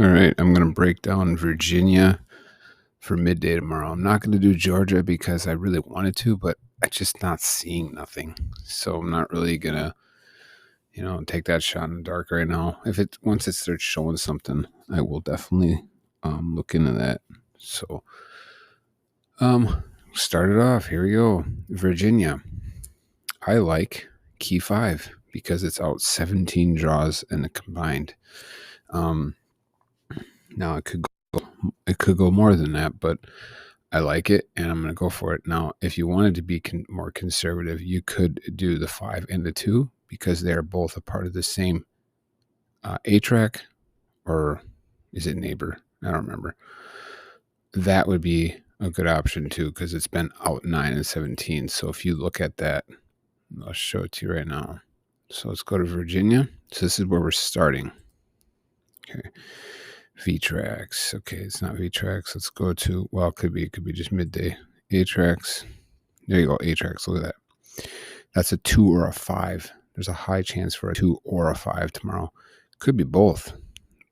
All right, I'm going to break down Virginia for midday tomorrow. I'm not going to do Georgia because I really wanted to, but I'm just not seeing nothing. So I'm not really going to, take that shot in the dark right now. Once it starts showing something, I will definitely look into that. So start it off. Here we go. Virginia. I like key 5 because it's out 17 draws in the combined. Now it could go more than that, but I like it, and I'm going to go for it. Now, if you wanted to be more conservative, you could do the 5 and the 2 because they're both a part of the same A track, or is it neighbor? I don't remember. That would be a good option too because it's been out 9 and 17. So if you look at that, I'll show it to you right now. So let's go to Virginia. So this is where we're starting. Okay. V-Tracks. Okay, it's not V-Tracks. Let's go to, well, it could be just midday. A-Tracks. There you go, A-Tracks. Look at that. That's a 2 or a 5. There's a high chance for a 2 or a 5 tomorrow. Could be both,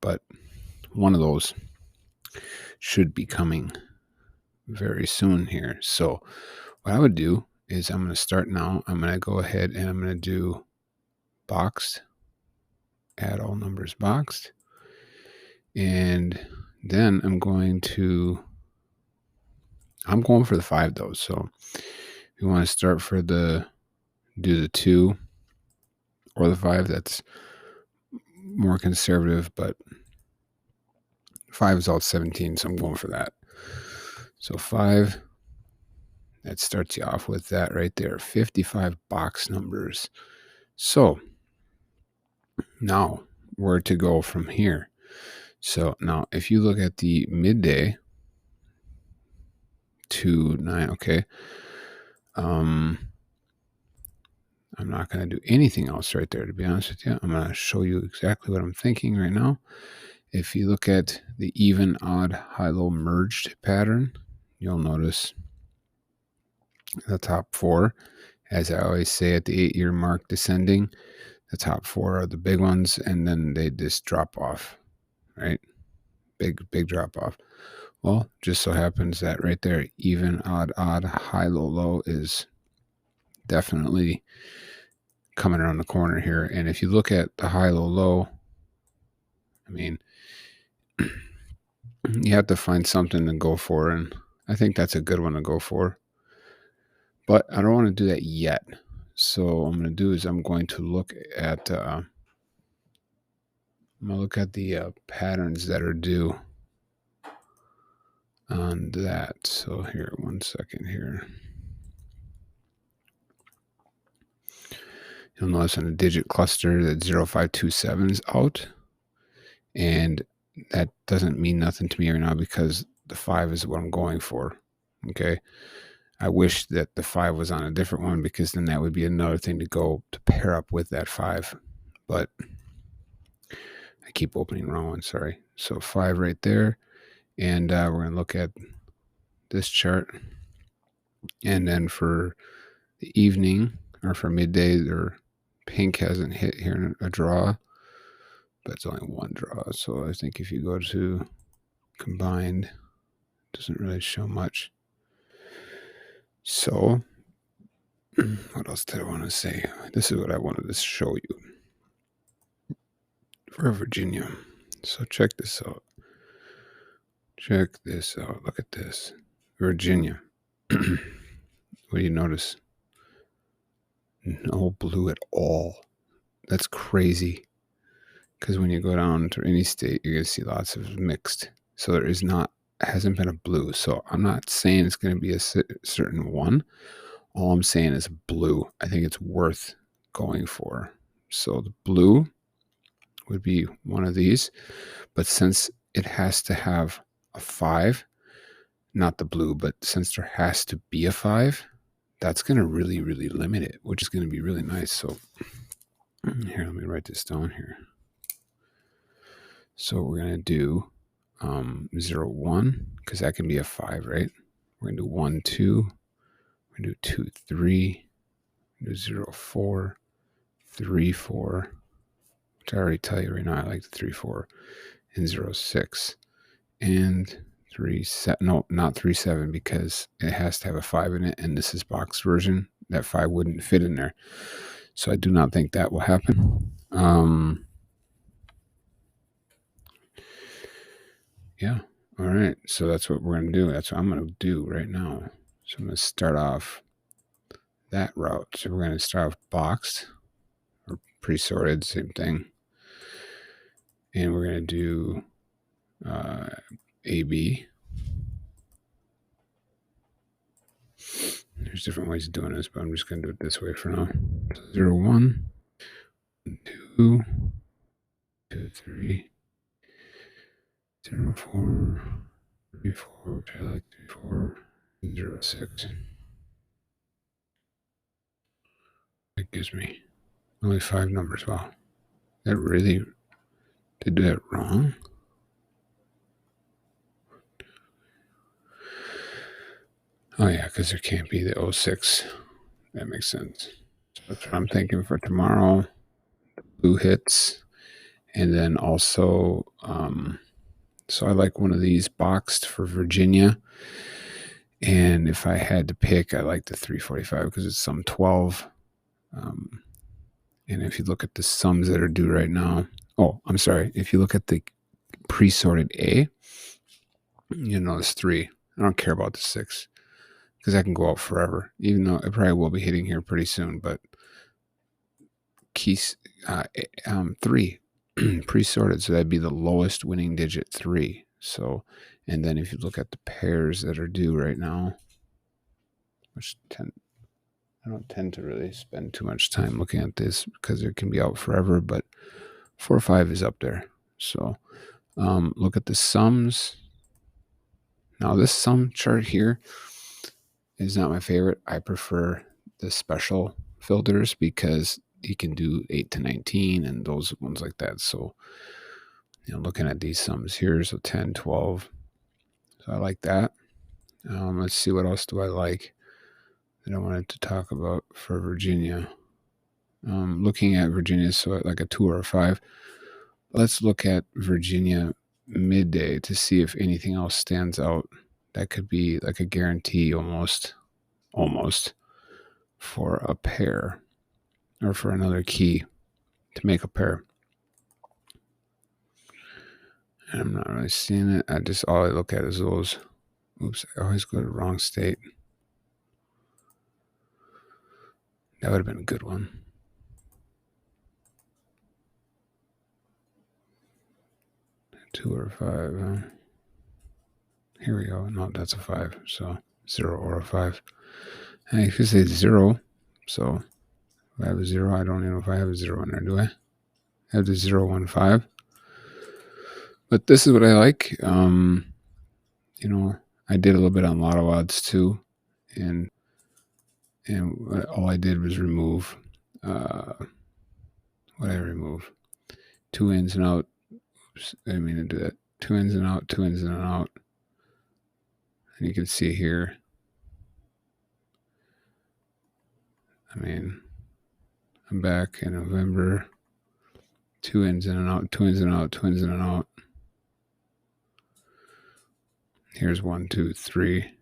but one of those should be coming very soon here. So what I would do is I'm going to start now. I'm going to go ahead and I'm going to do boxed, add all numbers boxed. And then I'm going for the 5 though. So if you want to start do the 2 or the 5, that's more conservative, but 5 is out 17, so I'm going for that. So 5, that starts you off with that right there, 55 box numbers. So now where to go from here? So now if you look at the midday, 2, 9, okay. I'm not going to do anything else right there, to be honest with you. I'm going to show you exactly what I'm thinking right now. If you look at the even, odd, high-low merged pattern, you'll notice the top 4, as I always say at the 8-year mark descending, the top 4 are the big ones, and then they just drop off, right? Big drop off. Well, just so happens that right there, even, odd, high, low, low is definitely coming around the corner here. And if you look at the high, low, low, I mean, you have to find something to go for, and I think that's a good one to go for. But I don't want to do that yet. So what I'm going to do is I'm going to look at the patterns that are due on that. So here, 1 second here. You'll notice on a digit cluster that 0527 is out. And that doesn't mean nothing to me right now because the 5 is what I'm going for. Okay. I wish that the 5 was on a different one because then that would be another thing to go to pair up with that 5. But I keep opening wrong one, sorry. So 5 right there. And we're going to look at this chart. And then for the evening or for midday, their pink hasn't hit here in a draw, but it's only one draw. So I think if you go to combined, it doesn't really show much. So what else did I want to say? This is what I wanted to show you for Virginia. So check this out. Check this out. Look at this. Virginia. What do you notice? No blue at all. That's crazy. Because when you go down to any state, you're going to see lots of mixed. So there hasn't been a blue. So I'm not saying it's going to be a certain one. All I'm saying is blue. I think it's worth going for. So the blue would be one of these. But since it has to have a 5, not the blue, but since there has to be a 5, that's going to really, really limit it, which is going to be really nice. So here, let me write this down here. So we're going to do 0, 1, because that can be a 5, right? We're going to do 1, 2. We're going to do 2, 3. Do 0, 4, 3, 4. Which I already tell you right now, I like the 3, 4. and 06. And 37. No, not 37 because it has to have a 5 in it, and this is box version. That 5 wouldn't fit in there. So I do not think that will happen. Yeah. All right. So that's what we're going to do. That's what I'm going to do right now. So I'm going to start off that route. So we're going to start off boxed or pre-sorted, same thing. And we're going to do AB. There's different ways of doing this, but I'm just going to do it this way for now. So 0, 1, 2, 2, 3, 0, 4, 3, 4, which I like 3, 4, 0, 6. It gives me only 5 numbers. Wow. That really did that wrong? Oh, yeah, because there can't be the 06. That makes sense. So that's what I'm thinking for tomorrow. Blue hits. And then also, so I like one of these boxed for Virginia. And if I had to pick, I like the 345 because it's sum 12. And if you look at the sums that are due right now, oh, I'm sorry. If you look at the pre-sorted A, you notice 3. I don't care about the 6 because that can go out forever, even though it probably will be hitting here pretty soon. But keys 3 pre-sorted, so that'd be the lowest winning digit 3. So, and then if you look at the pairs that are due right now, which I don't tend to really spend too much time looking at this because it can be out forever, but 4 or 5 is up there. So look at the sums. Now this sum chart here is not my favorite. I prefer the special filters because you can do 8 to 19 and those ones like that. So, looking at these sums here, so 10, 12. So I like that. Let's see, what else do I like that I wanted to talk about for Virginia. Looking at Virginia, so like a 2 or a 5. Let's look at Virginia midday to see if anything else stands out. That could be like a guarantee almost for a pair or for another key to make a pair. And I'm not really seeing it. All I look at is those. Oops, I always go to the wrong state. That would have been a good one. Two or 5. Here we go. No, that's a 5. So 0 or a 5. And you could say 0. So if I have a 0, I don't even know if I have a 0 in there, do I? I have the 0, 1, 5. But this is what I like. I did a little bit on lotto odds too. And all I did was remove what did I remove? 2 ins and out. Oops, I didn't mean to do that. 2 ins and out, 2 ins and out. And you can see here. I'm back in November. 2 ins in and out, 2 ins and out, 2 ins in and out. Here's 1, 2, 3.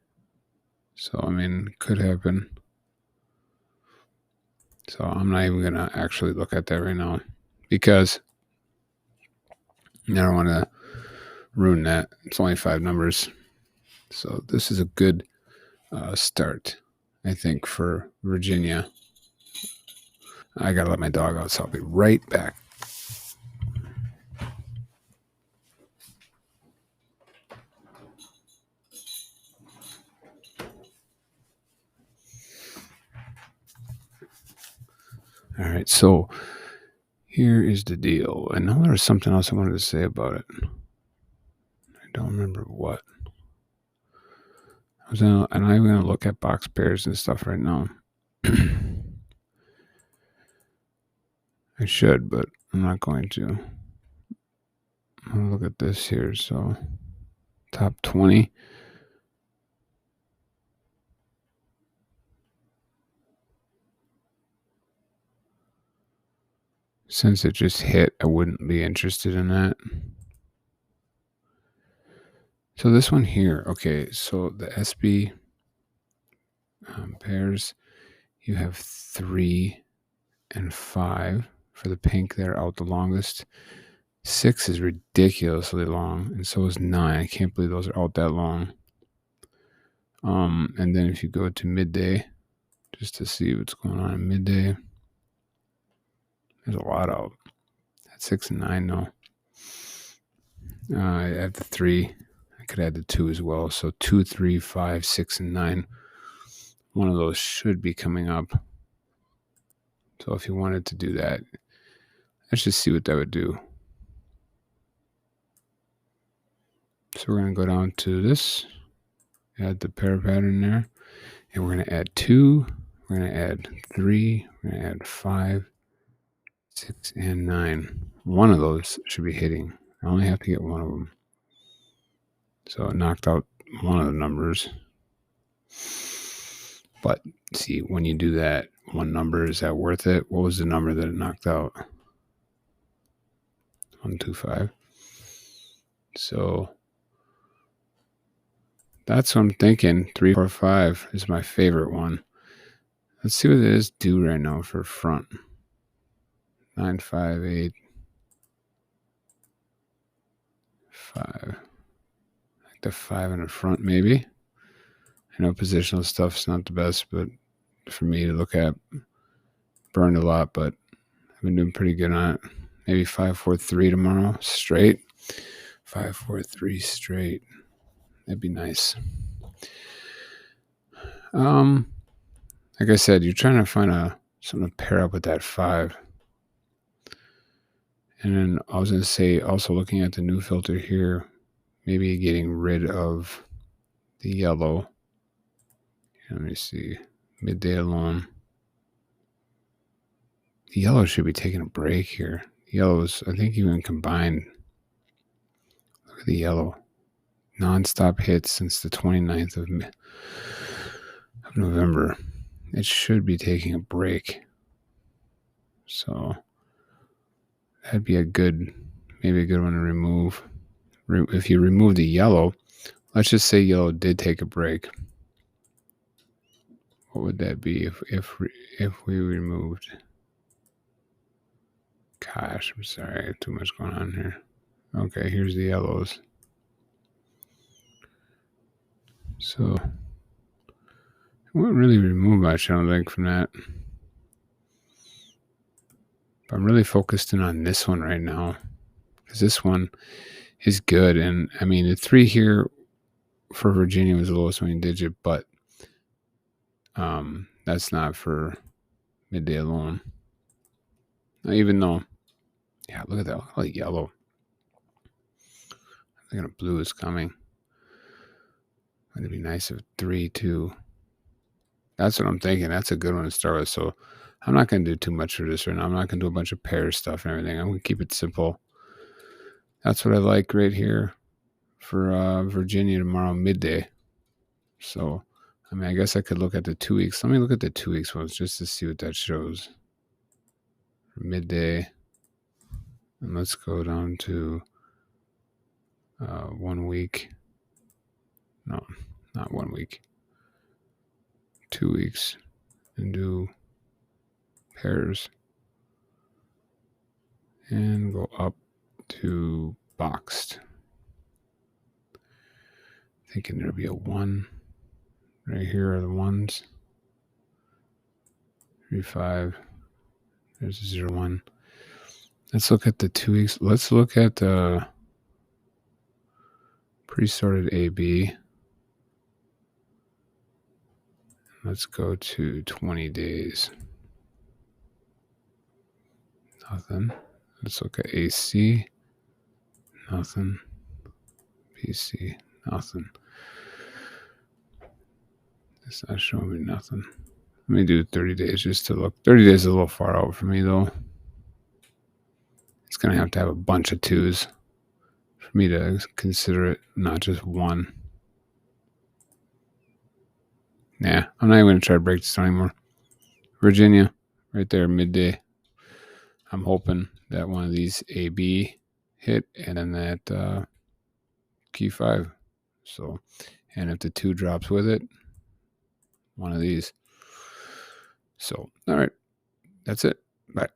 So, could happen. So I'm not even going to actually look at that right now because I don't want to ruin that. It's only 5 numbers. So this is a good start, I think, for Virginia. I got to let my dog out, so I'll be right back. All right, so here is the deal. I know there was something else I wanted to say about it. I don't remember what. I'm not even going to look at box pairs and stuff right now. I should, but I'm not going to. I'm going to look at this here. So, top 20. Since it just hit, I wouldn't be interested in that. So this one here, okay, so the SB pairs, you have 3 and 5 for the pink. They're out the longest. 6 is ridiculously long, and so is 9. I can't believe those are out that long. And then if you go to midday, just to see what's going on in midday, there's a lot out. That's 6 and 9, no. I add the 3. I could add the 2 as well. So 2, 3, 5, 6, and 9. One of those should be coming up. So if you wanted to do that, let's just see what that would do. So we're going to go down to this, add the pair pattern there, and we're going to add 2, we're going to add 3, we're going to add 5, 6, and 9. One of those should be hitting. I only have to get one of them. So it knocked out one of the numbers. But see, when you do that, one number, is that worth it? What was the number that it knocked out? 125. So that's what I'm thinking. 3, 4, 5 is my favorite one. Let's see what it is due right now for front. 9, 5, 8, 5. Like the 5 in the front, maybe. I know positional stuff's not the best, but for me to look at, burned a lot, but I've been doing pretty good on it. Maybe 5, 4, 3 tomorrow, straight. 5, 4, 3 straight. That'd be nice. Like I said, you're trying to find something to pair up with that 5. And then I was going to say, also looking at the new filter here, maybe getting rid of the yellow. Let me see. Midday alone. The yellow should be taking a break here. The yellows, I think even combined. Look at the yellow. Non-stop hits since the 29th of November. It should be taking a break. So that'd be maybe a good one to remove. If you remove the yellow, let's just say yellow did take a break. What would that be if we removed? Gosh, I'm sorry, I have too much going on here. Okay, here's the yellows. So it wouldn't really remove much, I don't think, from that. But I'm really focused in on this one right now, because this one is good. And I mean, the 3 here for Virginia was the lowest winning digit, but that's not for midday alone. Now, even though, yeah, look at that, look at yellow. I think a blue is coming. It'd be nice if 3, 2. That's what I'm thinking. That's a good one to start with. So I'm not going to do too much for this right now. I'm not going to do a bunch of pair stuff and everything. I'm going to keep it simple. That's what I like right here for Virginia tomorrow midday. So, I mean, I guess I could look at the 2 weeks. Let me look at the 2 weeks ones just to see what that shows. Midday. And let's go down to 1 week. No, not 1 week. 2 weeks. And do pairs. And go up to boxed. Thinking there'll be a 1. Right here are the 1s. 3, 5. There's a 0, 1. Let's look at the 2 weeks. Let's look at the pre-sorted AB. Let's go to 20 days. Nothing. Let's look at AC. Nothing. PC. Nothing. It's not showing me nothing. Let me do 30 days just to look. 30 days is a little far out for me, though. It's going to have a bunch of 2s for me to consider it, not just 1. Nah, I'm not even going to try to break this down anymore. Virginia, right there, midday. I'm hoping that one of these AB hit, and then that key 5 So, and if the 2 drops with it, one of these. So, all right. That's it. Bye.